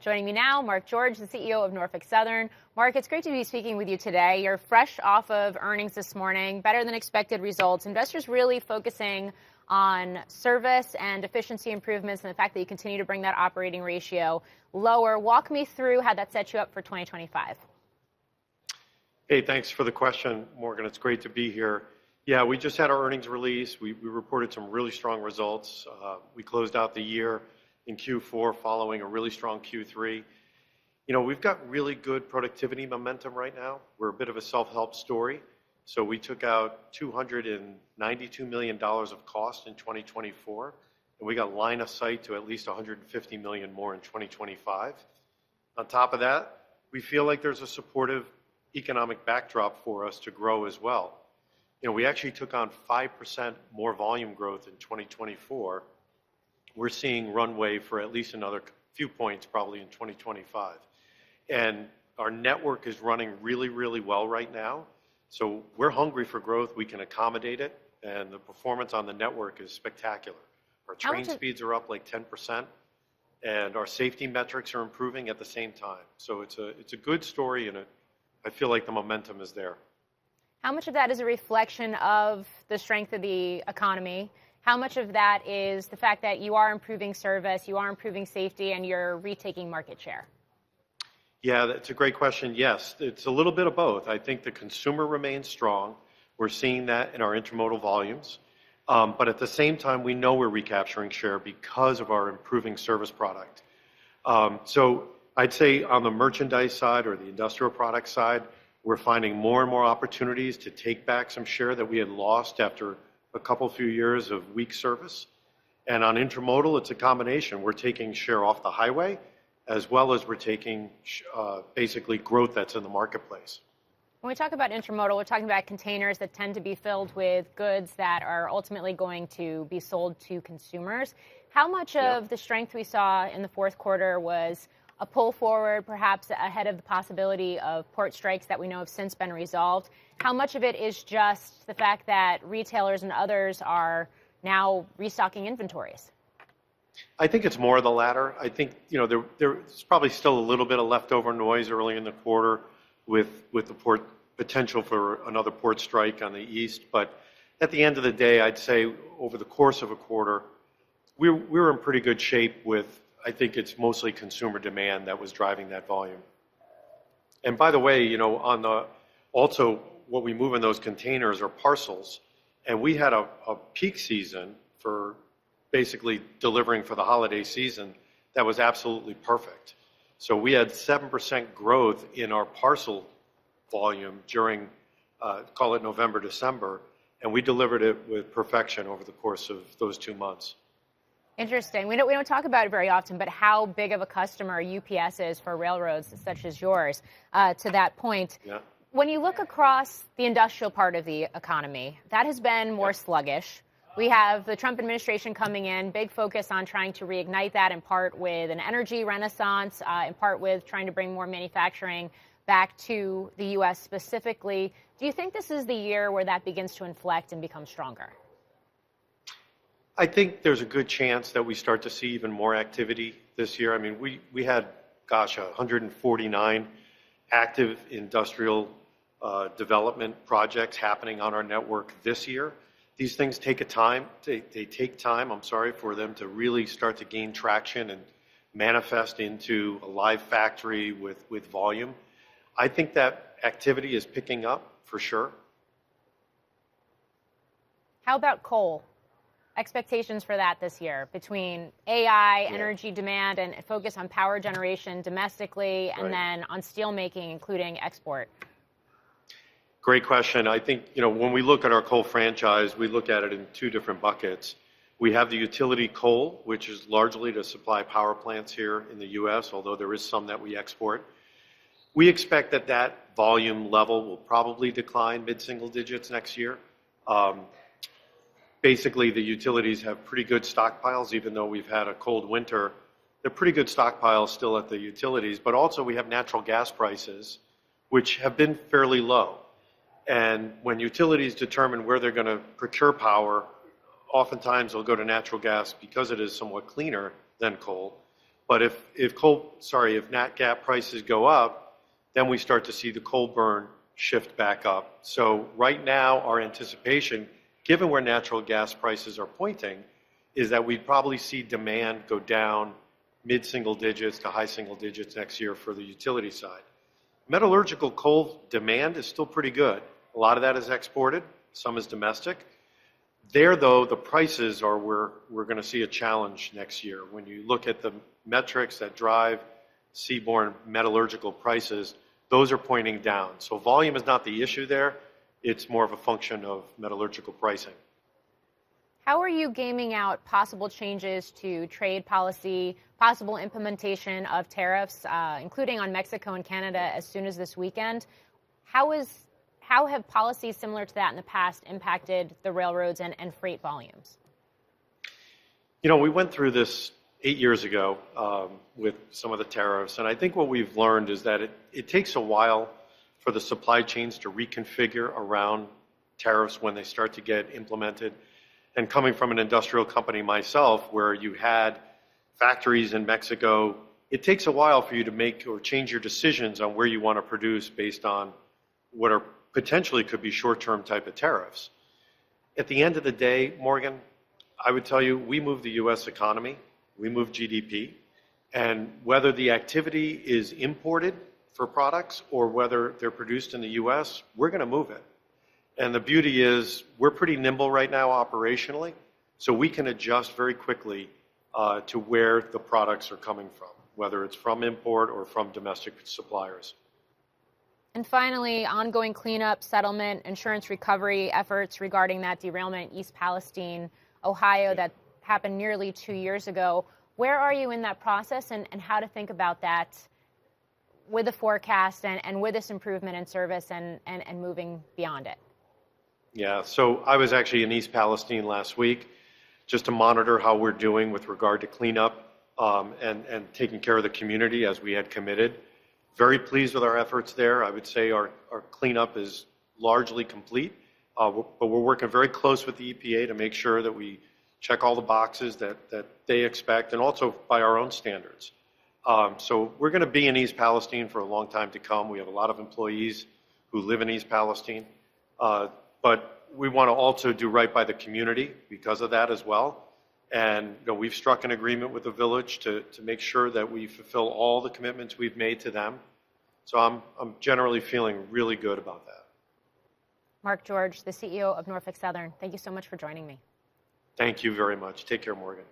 Joining me now, Mark George, the CEO of Norfolk Southern. Mark, it's great to be speaking with you today. You're fresh off of earnings this morning, better than expected results. Investors really focusing on service and efficiency improvements and the fact that you continue to bring that operating ratio lower. Walk me through how that sets you up for 2025. Hey, thanks for the question, Morgan. It's great to be here. Yeah, we just had our earnings release. We reported some really strong results. We closed out the year in Q4 following a really strong Q3. You know, we've got really good productivity momentum right now. We're a bit of a self-help story. So we took out $292 million of cost in 2024, and we got line of sight to at least $150 million more in 2025. On top of that, we feel like there's a supportive economic backdrop for us to grow as well. You know, we actually took on 5% more volume growth in 2024. We're seeing runway for at least another few points probably in 2025. And our network is running really, really well right now. So we're hungry for growth. We can accommodate it. And the performance on the network is spectacular. Our train speeds are up like 10%. And our safety metrics are improving at the same time. So it's a good story, and I feel like the momentum is there. How much of that is a reflection of the strength of the economy? How much of that is the fact that you are improving service, you are improving safety, and you're retaking market share? Yeah, that's a great question. Yes, it's a little bit of both. I think the consumer remains strong. We're seeing that in our intermodal volumes. But at the same time, we know we're recapturing share because of our improving service product. So I'd say on the merchandise side or the industrial product side, we're finding more and more opportunities to take back some share that we had lost after a few years of weak service. And on intermodal, it's a combination. We're taking share off the highway, as well as we're taking basically growth that's in the marketplace. When we talk about intermodal, we're talking about containers that tend to be filled with goods that are ultimately going to be sold to consumers. How much of the strength we saw in the fourth quarter was a pull forward, perhaps ahead of the possibility of port strikes that we know have since been resolved? How much of it is just the fact that retailers and others are now restocking inventories? I think it's more of the latter. I think, you know, there's probably still a little bit of leftover noise early in the quarter with the port potential for another port strike on the east. But at the end of the day, I'd say over the course of a quarter, we were in pretty good shape with, I think it's mostly consumer demand that was driving that volume. And by the way, you know, also what we move in those containers are parcels. And we had a peak season for basically delivering for the holiday season that was absolutely perfect. So we had 7% growth in our parcel volume during, call it November, December, and we delivered it with perfection over the course of those 2 months. Interesting. We don't talk about it very often, but how big of a customer UPS is for railroads such as yours. To that point, when you look across the industrial part of the economy, that has been more sluggish. We have the Trump administration coming in, big focus on trying to reignite that, in part with an energy renaissance, in part with trying to bring more manufacturing back to the U.S. specifically. Do you think this is the year where that begins to inflect and become stronger? I think there's a good chance that we start to see even more activity this year. I mean, we had, 149 active industrial development projects happening on our network this year. These things take time. They take time, for them to really start to gain traction and manifest into a live factory with volume. I think that activity is picking up for sure. How about coal? Expectations for that this year between AI, energy demand, and focus on power generation domestically, and then on steel making, including export? Great question. I think, you know, when we look at our coal franchise, we look at it in two different buckets. We have the utility coal, which is largely to supply power plants here in the U.S., although there is some that we export. We expect that volume level will probably decline mid-single digits next year. Basically, the utilities have pretty good stockpiles, even though we've had a cold winter. They're pretty good stockpiles still at the utilities, but also we have natural gas prices, which have been fairly low. And when utilities determine where they're going to procure power, oftentimes they'll go to natural gas because it is somewhat cleaner than coal. But if nat gas prices go up, then we start to see the coal burn shift back up. So right now, our anticipation, given where natural gas prices are pointing, is that we'd probably see demand go down mid-single digits to high single digits next year for the utility side. Metallurgical coal demand is still pretty good. A lot of that is exported, some is domestic. There, though, the prices are where we're going to see a challenge next year. When you look at the metrics that drive seaborne metallurgical prices, those are pointing down. So volume is not the issue there. It's more of a function of metallurgical pricing. How are you gaming out possible changes to trade policy, possible implementation of tariffs, including on Mexico and Canada as soon as this weekend? How have policies similar to that in the past impacted the railroads and freight volumes? You know, we went through this 8 years ago with some of the tariffs, and I think what we've learned is that it takes a while for the supply chains to reconfigure around tariffs when they start to get implemented. And coming from an industrial company myself, where you had factories in Mexico, it takes a while for you to make or change your decisions on where you want to produce based on what are potentially could be short-term type of tariffs. At the end of the day, Morgan, I would tell you, we move the U.S. economy, we move GDP, and whether the activity is imported for products or whether they're produced in the U.S., we're going to move it. And the beauty is we're pretty nimble right now operationally, so we can adjust very quickly to where the products are coming from, whether it's from import or from domestic suppliers. And finally, ongoing cleanup, settlement, insurance recovery efforts regarding that derailment in East Palestine, Ohio, that happened nearly 2 years ago. Where are you in that process, and how to think about that with the forecast and with this improvement in service and moving beyond it? Yeah, so I was actually in East Palestine last week just to monitor how we're doing with regard to cleanup and taking care of the community as we had committed. Very pleased with our efforts there. I would say our cleanup is largely complete, but we're working very close with the EPA to make sure that we check all the boxes that they expect, and also by our own standards. So we're going to be in East Palestine for a long time to come. We have a lot of employees who live in East Palestine. But we want to also do right by the community because of that as well. And we've struck an agreement with the village to make sure that we fulfill all the commitments we've made to them. So I'm generally feeling really good about that. Mark George, the CEO of Norfolk Southern, thank you so much for joining me. Thank you very much. Take care, Morgan.